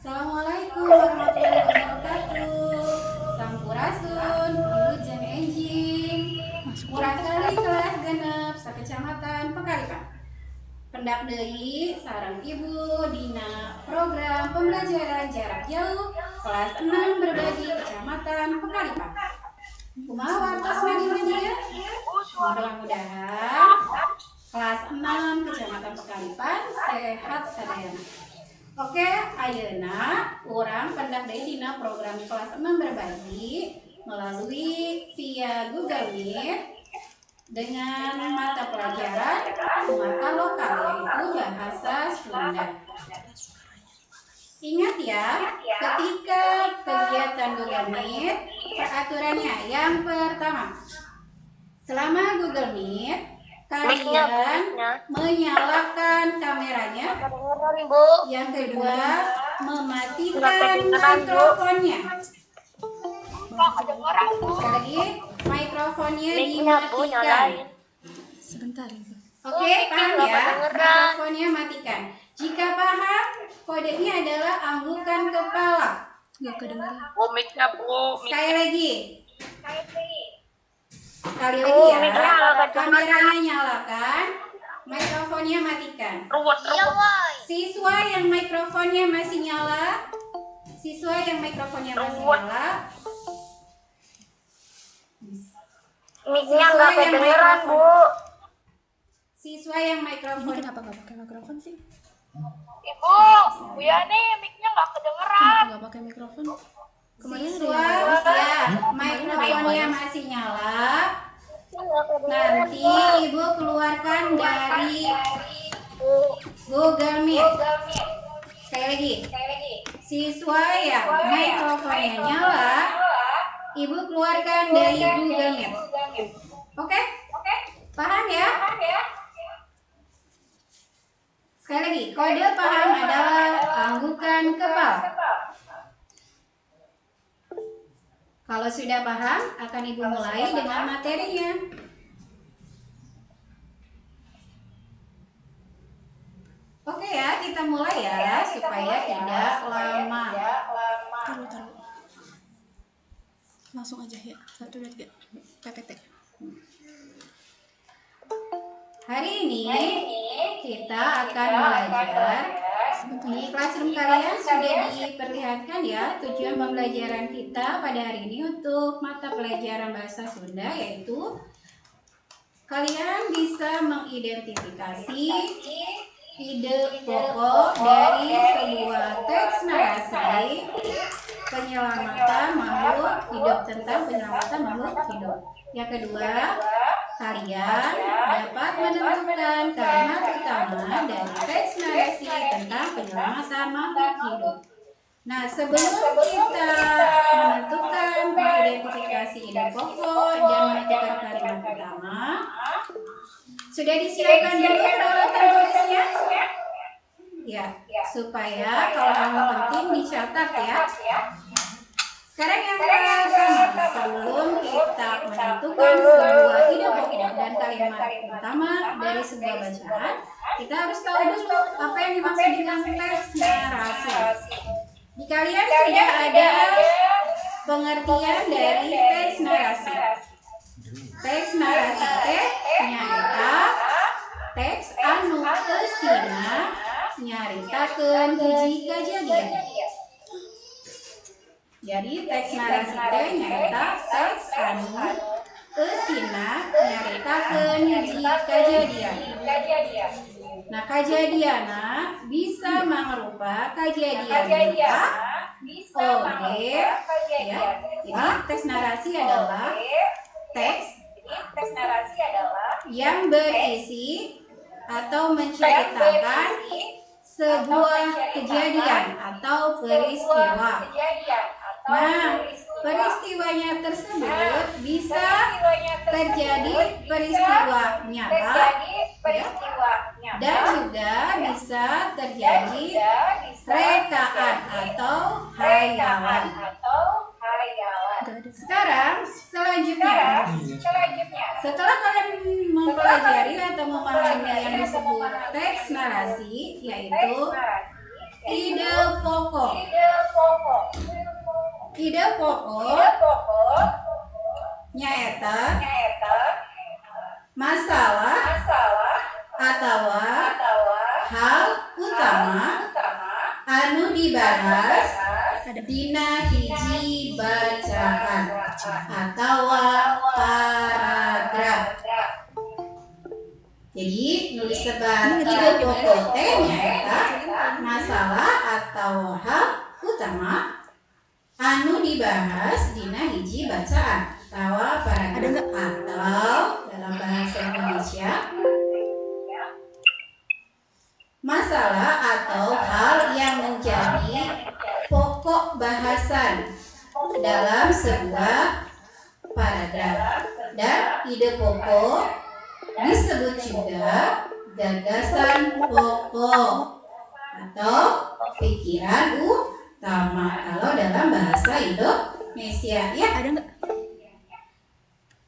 Assalamualaikum warahmatullahi wabarakatuh. Sampurasun, wilujeng enjing. Murakali kelas genep sakecamatan Pekalipan. Pendak deui sareng Ibu dina program pembelajaran jarak jauh kelas 6 berbagi kecamatan Pekalipan. Kumaha wartosna dina dia? Mudah-mudahan kelas 6 kecamatan Pekalipan sehat sadayana. Oke, ayeuna urang pendak deui dina program kelas 6 berbagi melalui via Google Meet dengan mata pelajaran mata lokal yaitu bahasa Sunda. Ingat ya, ketika kegiatan Google Meet, peraturannya yang pertama, selama Google Meet kalian menyalakan kameranya. Yang kedua, mematikan mikrofonnya. Sekali lagi, mikrofonnya dimatikan. Sebentar. Oke, paham ya? Mikrofonnya matikan. Jika paham, kodenya adalah anggukan kepala. Nggak kedengeran. Sekali lagi. Sekali lagi ya. Kameranya nyalakan, mikrofonnya matikan. Siswa yang mikrofonnya masih nyala, Mic-nya nggak kedengeran, Bu. Siswa yang Ini mikrofon. kenapa nggak pakai mikrofon sih? Ibu, Bu Yani mic-nya nggak kedengeran. Kenapa nggak pakai mikrofon? Kemarin ada Siswa yang ya, mikrofonnya masih nyala. Nanti Ibu keluarkan dari Google Meet. Sekali lagi. Siswa yang mikrofonnya nyala, Ibu keluarkan dari Google Meet. Oke? Paham ya? Sekali lagi, kode paham adalah anggukan kepala. Kalau sudah paham, akan Ibu mulai dengan materinya. Oke ya, kita mulai ya, supaya tidak lama. Taruh. Langsung aja ya. 1, 2, 3. PPT. Hari ini kita akan belajar. Di classroom kalian sudah diperlihatkan ya tujuan pembelajaran kita pada hari ini untuk mata pelajaran bahasa Sunda, yaitu kalian bisa mengidentifikasi ide pokok dari sebuah teks narasi penyelamatan makhluk hidup, tentang penyelamatan makhluk hidup. Yang kedua, kalian dapat menentukan kalimat utama dari teks narasi tentang penyelamatan makhluk hidup. Nah, sebelum kita menentukan mengidentifikasi ide pokok dan menentukan kalimat utama, sudah disiapkan dulu peralatan tulisnya? Ya, supaya kalau hal penting dicatat ya. Sekarang yang pertama, sebelum kita menentukan sebuah ide pokok dan kalimat utama dari sebuah bacaan, kita harus tahu dulu apa yang dimaksud dengan teks narasi. Di kalian sudah ada pengertian dari teks narasi. Teks narasi nyata teks anu eusina nyaritakeun hiji kajadian. Jadi teks narasi nyata teks anu eusina nyaritakeun hiji kajadian. Nah, kajadiana bisa mangrupa kajadian nyata oge ya. Jadi teks narasi adalah teks yang berisi atau menceritakan sebuah kejadian atau peristiwa. Nah, peristiwanya tersebut bisa terjadi peristiwa nyata ya, dan juga bisa terjadi rekaan atau hayalan. Sekarang selanjutnya, setelah kalian mempelajari atau memahami yang disebut teks narasi, yaitu ide pokok. Ide pokok nyaeta masalah atau hal utama anu dibahas dina hiji bacaan atau paragraf. Jadi nulis sebat ide pokok teh nyaeta masalah atau hal utama anu dibahas dina hiji bacaan atau paragraf, atau dalam bahasa Indonesia masalah atau hal yang menjadi pokok bahasan dalam sebuah paragraf. Dan ide pokok disebut juga gagasan pokok atau pikiran utama kalau dalam bahasa Indonesia, ya. Ada nggak?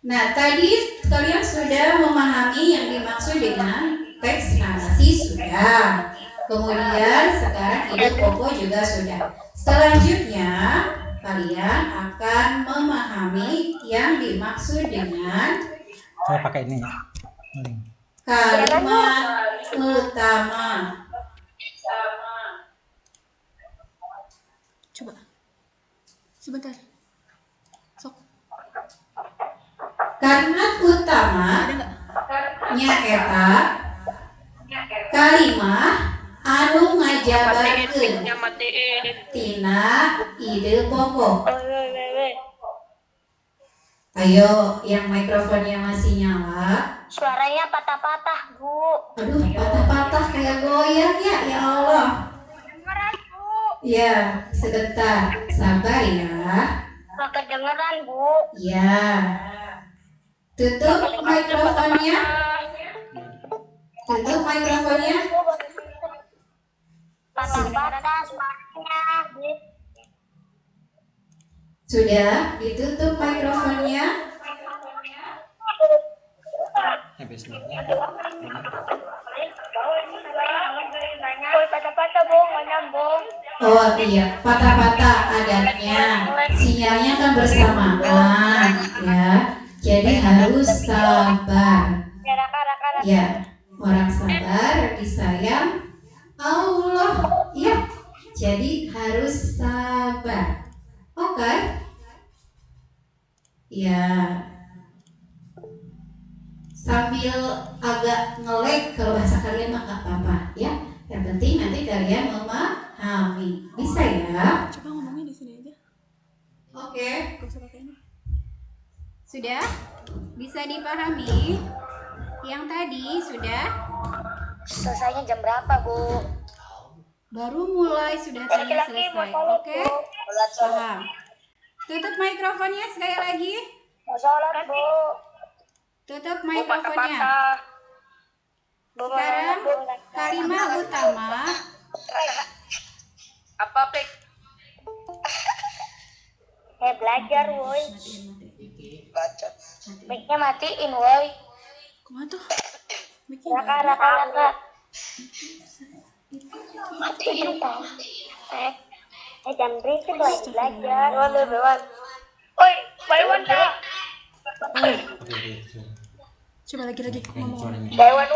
Nah, tadi kalian sudah memahami yang dimaksud dengan teks narasi, sudah. Kemudian sekarang ide pokok juga sudah. Selanjutnya kalian akan memahami yang dimaksud dengan Saya pakai ini ya. kalimat utama. Coba. Sebentar. Sok. Kalimat utama Ada nggak? nyaeta kalimah anu ngajabarkeun tina ide pokok. Ayo, yang mikrofonnya masih nyala. Suaranya patah-patah, Bu. Aduh, patah-patah kayak goyang ya, ya Allah. Kedengeran, Bu. Ya, sebentar, sabar ya. Nggak kedengeran, Bu. Ya, tutup mikrofonnya. Tutup mikrofonnya. Patah-patah suaranya. Sudah ditutup mikrofonnya. Patah-patah, Bu. Nggak nyambung. Oh iya, patah-patah adanya. Sinyalnya kan bersamaan, ya. Jadi harus sabar. Ya, raka. Ya, orang sabar disayang Allah. Ya, jadi harus sabar. Oke. Ya. Sambil agak nge-lag kalau bahasa kalian mah nggak apa-apa, ya. Yang penting nanti kalian memahami. Bisa ya? Coba ngomongnya di sini aja. Oke. Gak usah pakai ini. Sudah? Bisa dipahami? Yang tadi sudah? Selesainya jam berapa, Bu? Baru mulai sudah tanya selesai. Oke? Paham. Tutup mikrofonnya sekali lagi. Mau sholat, Bu. Tutup mikrofonnya. Bu, Sekarang kalimat utama. apa, Pik? Belajar, woi. Mic-nya matiin, woi. Kumaha tuh? Mic-nya nggak ada. Raka. Matiin, tau. Jam berapa lagi belajar? Bewan. Oi, Bewan, Kak. Coba lagi ngomong. Bewan,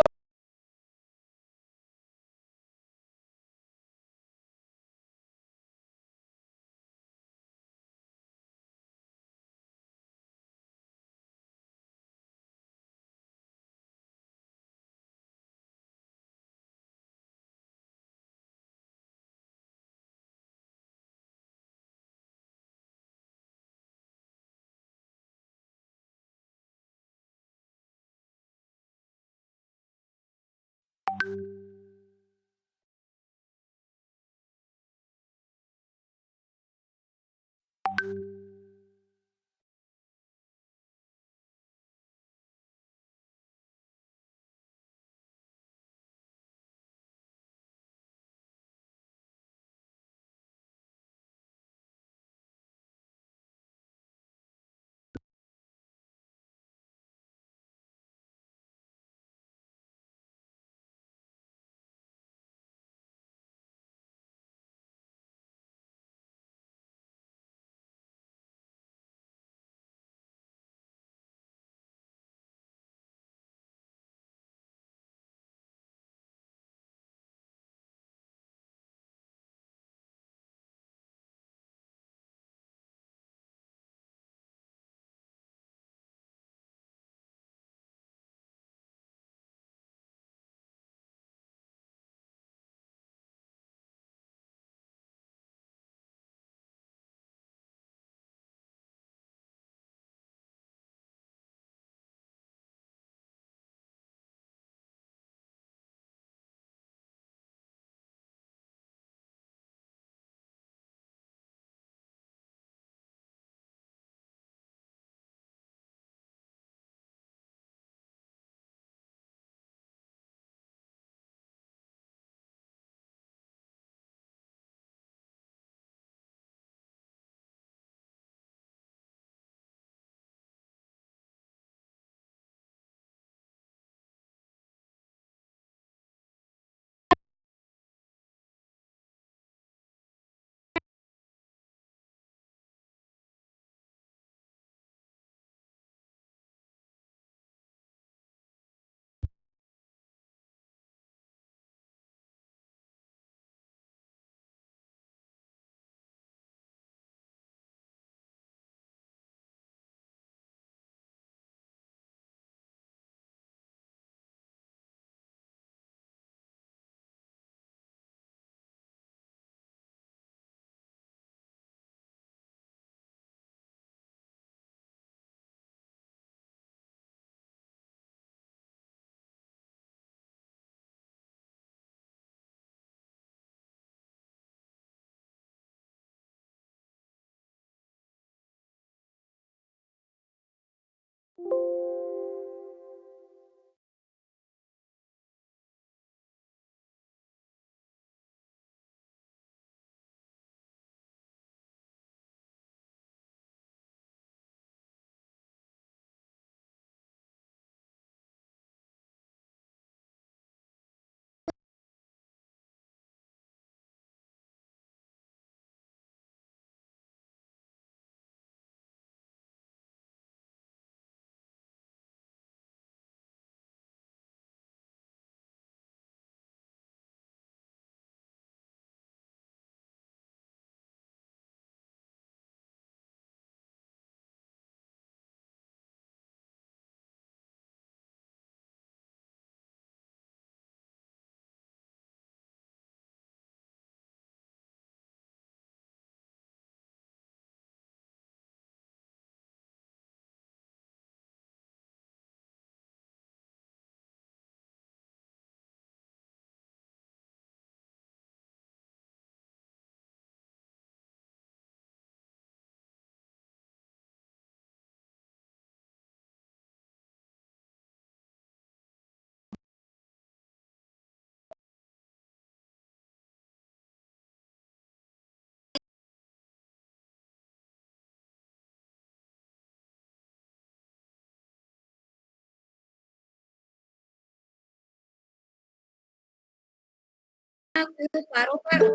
ku paru-paru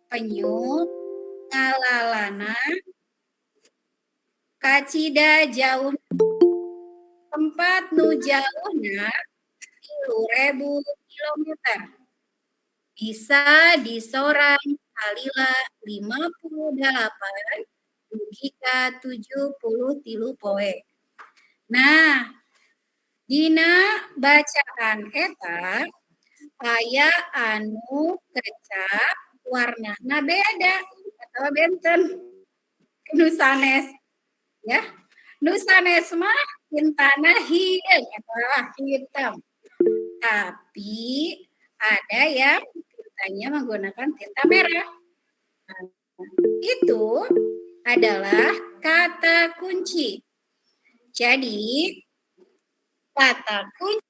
penyu ngalalana kacida jauh tempat nu jauhna 10.000 kilometer bisa disorang kalila 58 dugi ka 73 poe. Nah, dina bacaan eta aya anu kecap warnana beda atau benten nu sanes ya. Nu sanes mah tintana hideung eta hitam. Tapi ada yang tintanya menggunakan tinta merah. Nah, itu adalah kata kunci. Jadi kata kunci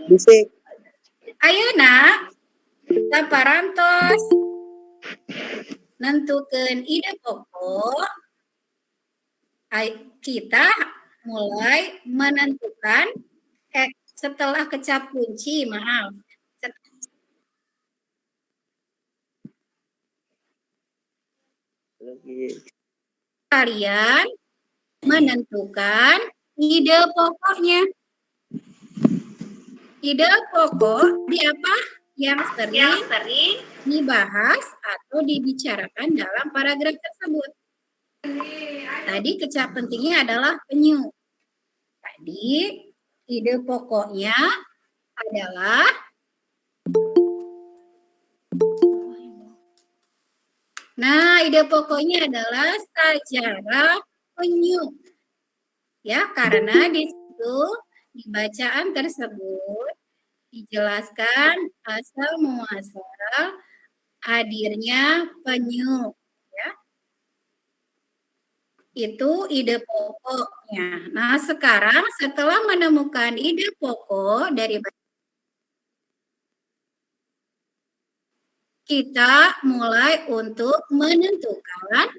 Bisik. ayeuna saparantos nentukeun ide pokok kita mulai menentukan setelah kecap kunci, maaf. Kalian menentukan ide pokoknya. Ide pokok di apa yang sering dibahas atau dibicarakan dalam paragraf tersebut. Tadi kecap pentingnya adalah penyu. Tadi ide pokoknya adalah ide pokoknya adalah sejarah penyu. Ya, karena di situ di bacaan tersebut dijelaskan asal muasal hadirnya penyu, ya. Itu ide pokoknya. Nah, sekarang setelah menemukan ide pokok dari kita mulai untuk menentukan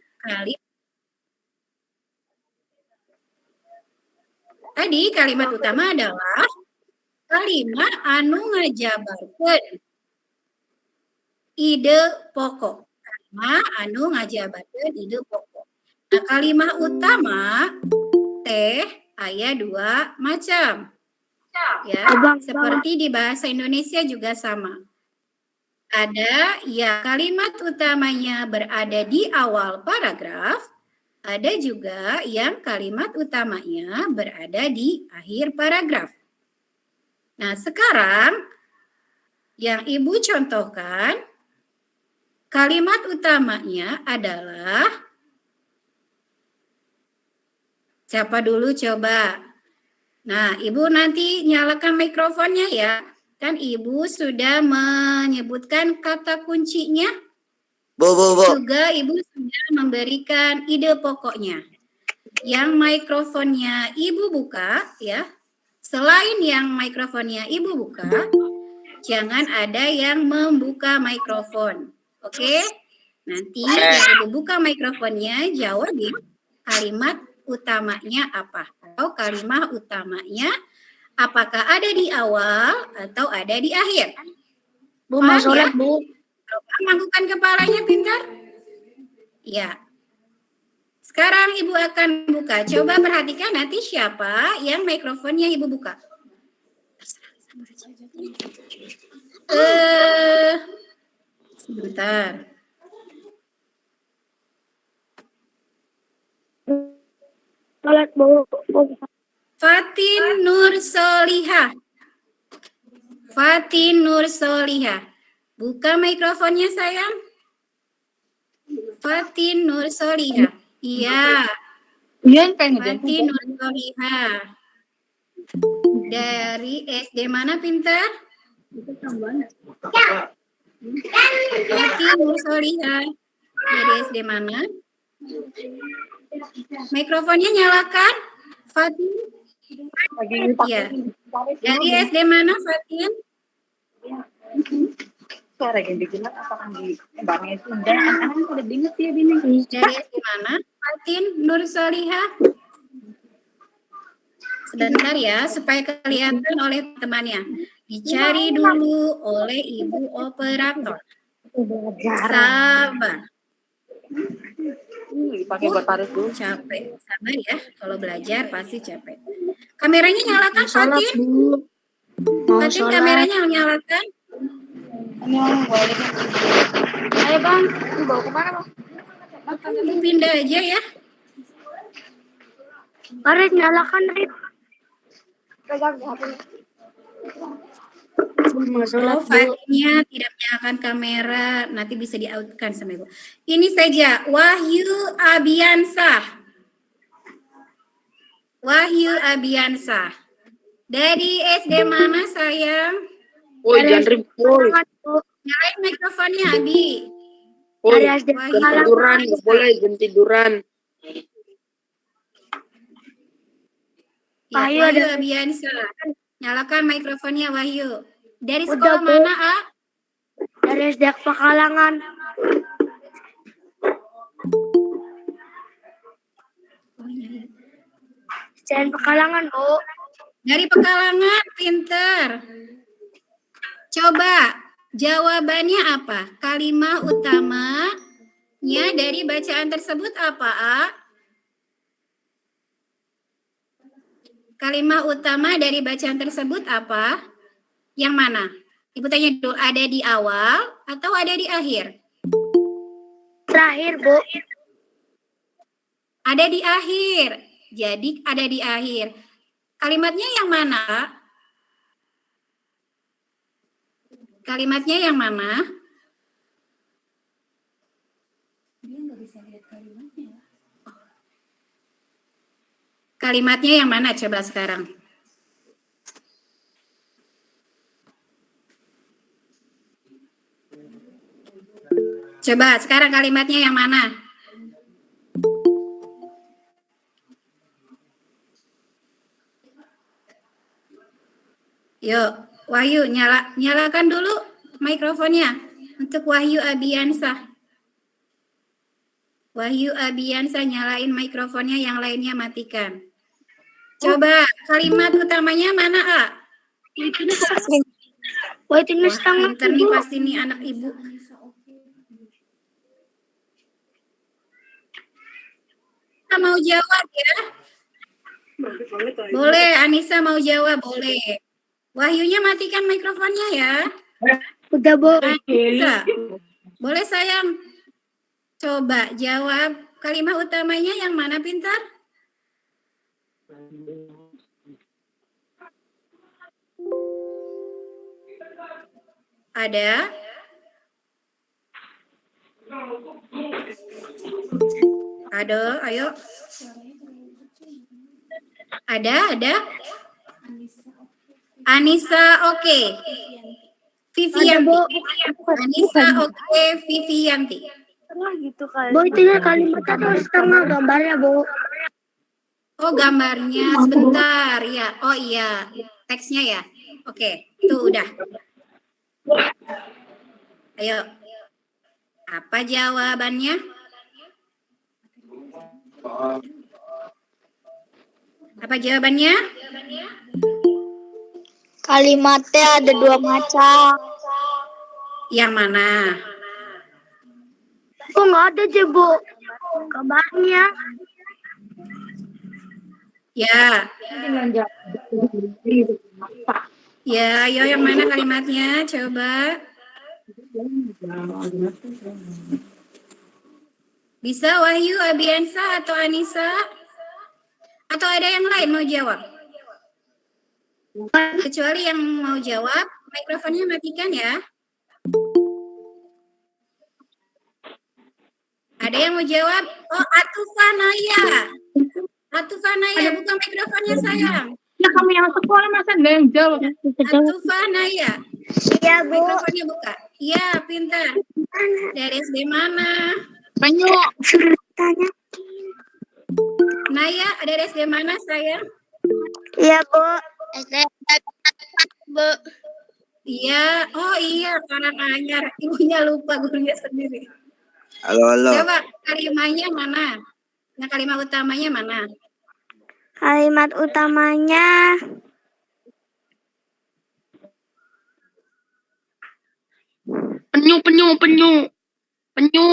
kalimat utama adalah kalimat anu ngajabarkeun ide pokok. Kalimat anu ngajabarkeun ide pokok. Nah, kalimat utama teh aya 2 macam. Ya, seperti di bahasa Indonesia juga sama. Ada yang kalimat utamanya berada di awal paragraf, ada juga yang kalimat utamanya berada di akhir paragraf. Nah, sekarang yang Ibu contohkan, kalimat utamanya adalah, siapa dulu coba? Nah, Ibu nanti nyalakan mikrofonnya ya. Kan Ibu sudah menyebutkan kata kuncinya. Bu. Juga Ibu sudah memberikan ide pokoknya. Yang mikrofonnya Ibu buka ya. Selain yang mikrofonnya Ibu buka, jangan ada yang membuka mikrofon. Oke? Nanti yang Ibu buka mikrofonnya jawabin kalimat utamanya apa. Atau kalimat utamanya apakah ada di awal atau ada di akhir? Bu, mau sholat, Bu. Manggukan kepalanya pintar. Ya. Sekarang Ibu akan buka. Coba perhatikan nanti siapa yang mikrofonnya Ibu buka. Sebentar. Sholat, Bu. Fatin Nur Solihah. Fatin Nur Solihah. Buka mikrofonnya sayang. Fatin Nur Solihah. Iya. Fatin Nur Solihah. Dari SD mana pintar? Fatin Nur Solihah. Dari SD mana? Mikrofonnya nyalakan, Fatin. Iya. Dari SD mana, Fatin? Suara yang dijelas apakah di banknya itu dan anak-anak udah diinget ya Bini. Dari SD mana, Fatin Nur Solihah? Sebentar ya, supaya kelihatan oleh temannya. Dicari dulu oleh ibu operator. Sabar. Pakai buat tarik dulu. Capek. Sabar ya, kalau belajar pasti capek. Kameranya nyalakan, Fatin. Fatin, kameranya nyalakan. Ini orang boleh. Ayo Bang, lu bawa kemana Bang? Pindah aja ya. Arit, nyalakan, Rit. Pegang HP. Oh, Fatinnya tidak menyalakan kamera, nanti bisa di-out-kan sama Ibu. Ini saja, Wahyu Abiansah. Wahyu Abiansah. Dari SD mana, sayang? Woi, jangan ribut, woi. Nyalain mikrofonnya, Abi. Woi, Wahyu jangan tiduran, nggak boleh jangan tiduran. Ya, Wahyu Abiansah. Nyalakan mikrofonnya, Wahyu. Dari sekolah mana, A? Dari SD Pekalangan. SD Pekalangan, Bu. Dari Pekalangan, pinter. Coba, jawabannya apa? Kalimat utamanya dari bacaan tersebut apa, A? Kalimat utama dari bacaan tersebut apa? Yang mana? Ibu tanya dulu, ada di awal atau ada di akhir? Terakhir, Bu. Ada di akhir. Jadi ada di akhir. Kalimatnya yang mana? Kalimatnya yang mana? Dia nggak bisa lihat kalimatnya. Kalimatnya yang mana coba sekarang? Coba sekarang kalimatnya yang mana? Yuk, Wahyu, nyalakan dulu mikrofonnya untuk Wahyu Abiansah. Wahyu Abiansah, nyalain mikrofonnya, yang lainnya matikan. Coba kalimat utamanya mana, A? Wah, itu Wah, pinter nih pasti nih anak ibu. Kita mau jawab ya? Boleh, Anissa mau jawab, boleh. Wahyunya matikan mikrofonnya ya. Udah, Bu. Anissa, boleh sayang? Coba jawab kalimat utamanya yang mana, pintar? Ada? Ada, ayo. Ada? Anissa, oke. Vivianti. Anissa, oke. Vivianti. Bu, itu kalimatnya tuh setengah gambarnya, Bu. Oh, gambarnya sebentar ya. Oh iya, teksnya ya. Oke, tuh udah. Ayo. Apa jawabannya? Apa jawabannya? Kalimatnya ada dua macam. Yang mana? Oh, nggak ada aja, Bu. Gambarnya. Ya. Ya, ayo yang mana kalimatnya? Coba. Bisa Wahyu, Abiansa, atau Anissa? Atau ada yang lain mau jawab? Kecuali yang mau jawab, mikrofonnya matikan ya. Ada yang mau jawab? Oh, Atufanaya. Atufanaya, buka mikrofonnya sayang. Ya kamu yang sekolah masa nggak yang jawab? Atufanaya. Iya, Bu. Mikrofonnya buka. Iya, pintar. Dari SD mana? Banyu. tanya. Naya, ada SD mana sayang? Iya, Bu. SD Bu. Iya, oh iya, Karanganyar. Ibunya lupa, gurunya sendiri. Halo. Coba kalimatnya mana? Nah, kalimat utamanya mana? Kalimat utamanya Penyu.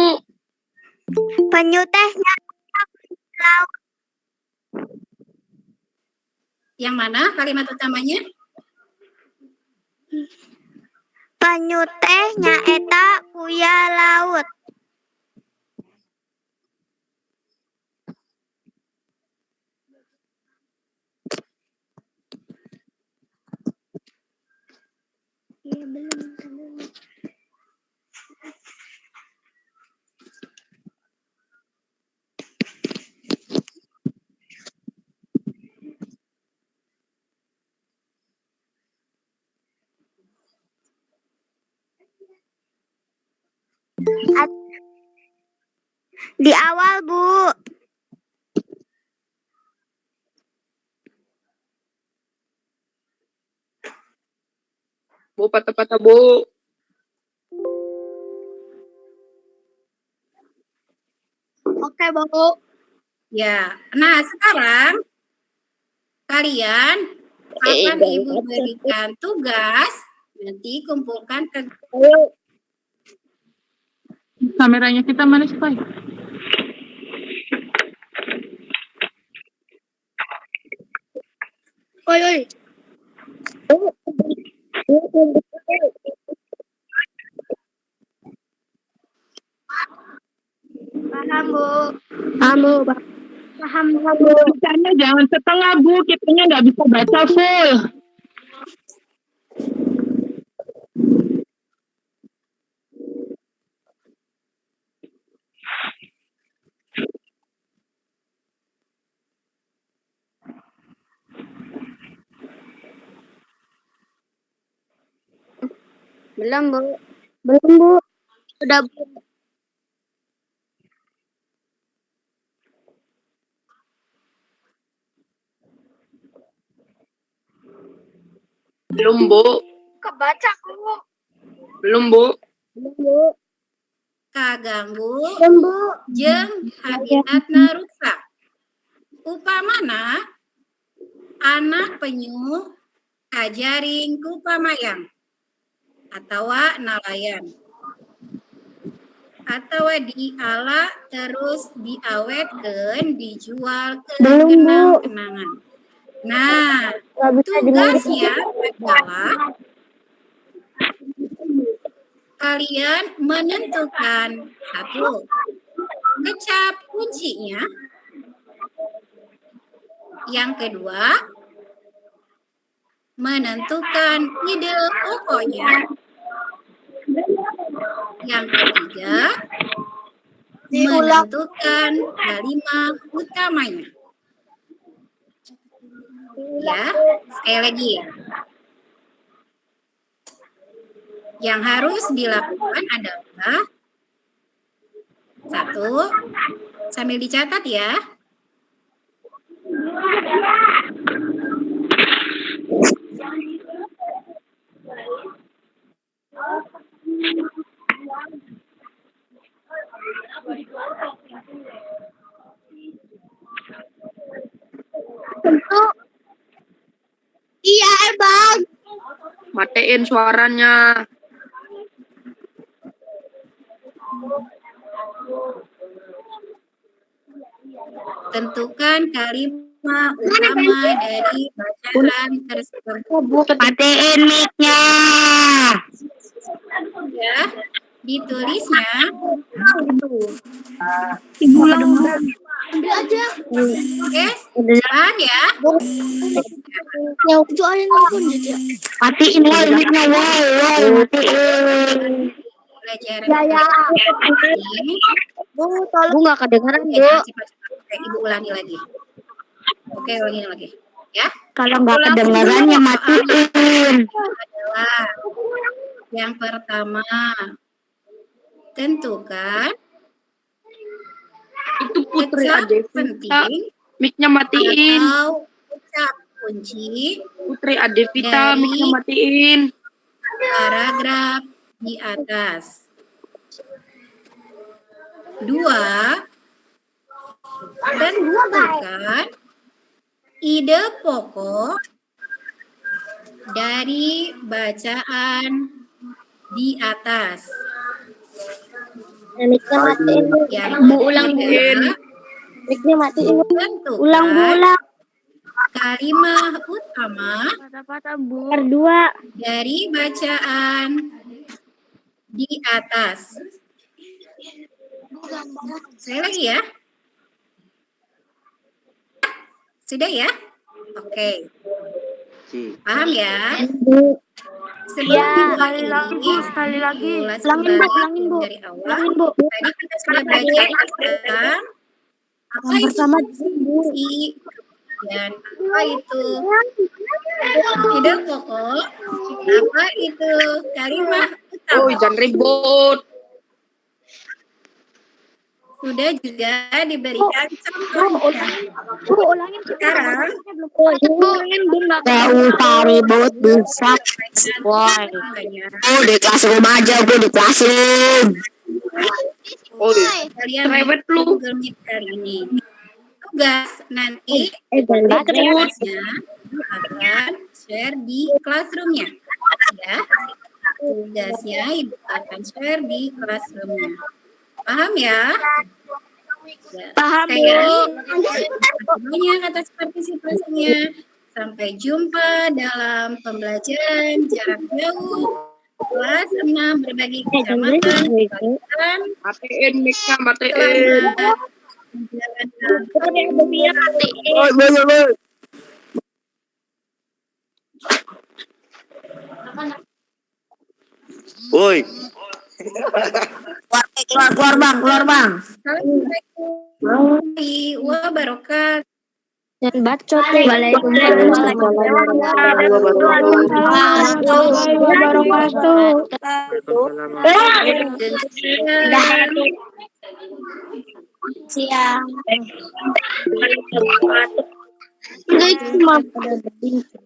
penyu teh laut. Yang mana kalimat utamanya? Penyu teh nyaeta kuya laut. Iya, belum. Di awal, Bu. Bu, patah-patah, Bu. Oke, Bu. Ya. Nah, sekarang kalian akan Ibu berikan tugas, nanti kumpulkan ke Kameranya kita mana sih, Pak? Oi. Paham, Bu. Paham, Bu. Bacanya jangan setengah, Bu. Kitanya nggak bisa baca full. Belum, Bu. Sudah, Bu. Belum, Bu. Kebaca, Bu. Belum, Bu. kaganggu Bu. jeung habitatna rusak. Upamana anak penyu kajaring ku pamayang atawa nalayan atawa diala terus diawetkeun dijual ke kenang-kenangan. Nah, tugasnya adalah kalian menentukan satu kecap kuncinya, yang kedua menentukan ide pokoknya, yang ketiga menentukan kalimat utamanya. Ya, sekali lagi. Yang harus dilakukan adalah satu, sambil dicatat ya. Iya, Bang. Matiin suaranya. Tentukan kalimat utama dari bacaan tersebut. Matiin mic-nya. Ya, ditulisnya Ambil aja. oke, paham ya? Yang itu ada nelfon aja. Matiin lah mic-nya, matiin. Pelajaran Ya. ini. Bu, tolong. Bu, nggak kedengeran, Oke, Bu. jangan cepat-cepat. Oke, Ibu ulangi lagi. Oke, ulangi lagi. Ya. Kalau nggak kedengeran ya matiin. Adalah yang pertama, tentukan Itu Putri Ucap Adevita. penting Mic-nya matiin. atau ucap kunci Putri Adevita, dari mic-nya matiin. paragraf di atas. 2. Tentukan ide pokok dari bacaan di atas. Mic-nya matiin, Bu. Yang Bu, ulang, Bu. ketiga, Mic-nya matiin, Bu. tentukan Ulang, Bu, ulang. kalimat utama Patah-patah, Bu. Kedua. dari bacaan di atas. Saya lagi ya. Sudah ya? Oke. Paham ya? Sebelum dimulai ini, sekali lagi. ulas Ulangin, Bu, kembali ulangin, Bu. dari awal. Ulangin, Bu. Tadi kita sudah belajar tentang apa Yang itu pertama, fungsi dan apa itu ide pokok, apa itu kalimat Oh, utama. jangan ribut. Sudah juga diberikan contohnya. Bu, ulangin. Sekarang Ulangin, Bu. Gak usah ribut, bisa. Woi. contohnya. Di classroom aja, gue di classroom. Oh, Kalian cerewet lihat lu. Google Meet kali ini. Tugas nanti Jangan tugasnya akan share di classroomnya. Ya, tugasnya ibu akan share di classroomnya. Paham ya? Ya, Paham, sekali lagi, banyak atas partisipasinya. Sampai jumpa dalam pembelajaran jarak jauh kelas 6 berbagi kecamatan. Kalian Matiin mic-nya, matiin. selamat menjalankan Woi. Keluar bang, keluar bang. Assalamualaikum warahmatullahi wabarakatuh. Dan bacot. Waalaikumsalam warahmatullahi wabarakatuh. Siang. Guys, cuma pada berbincang.